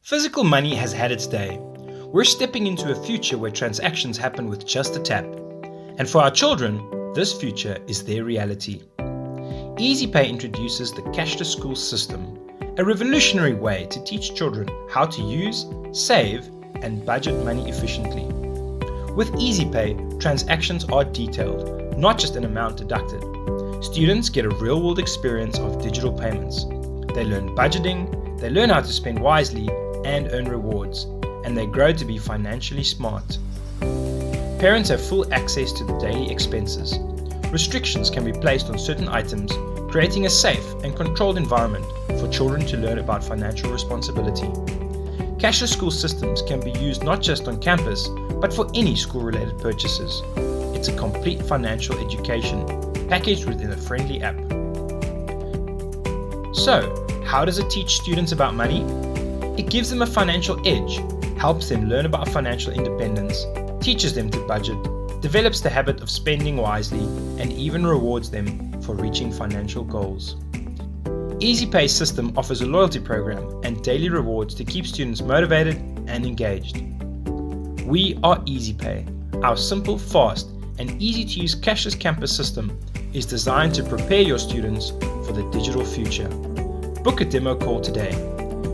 Physical money has had its day. We're stepping into a future where transactions happen with just a tap. And for our children, this future is their reality. Eezipay introduces the Cashless school system, a revolutionary way to teach children how to use, save, and budget money efficiently. With Eezipay, transactions are detailed, not just an amount deducted. Students get a real-world experience of digital payments. They learn budgeting, they learn how to spend wisely and earn rewards, and they grow to be financially smart. Parents have full access to the daily expenses. Restrictions can be placed on certain items, creating a safe and controlled environment for children to learn about financial responsibility. Cashless school systems can be used not just on campus, but for any school-related purchases. It's a complete financial education, packaged within a friendly app. So, how does it teach students about money? It gives them a financial edge, helps them learn about financial independence, teaches them to budget, develops the habit of spending wisely, and even rewards them for reaching financial goals. Eezipay's system offers a loyalty program and daily rewards to keep students motivated and engaged. We are Eezipay. Our simple, fast, and easy-to-use cashless campus system is designed to prepare your students for the digital future. Book a demo call today.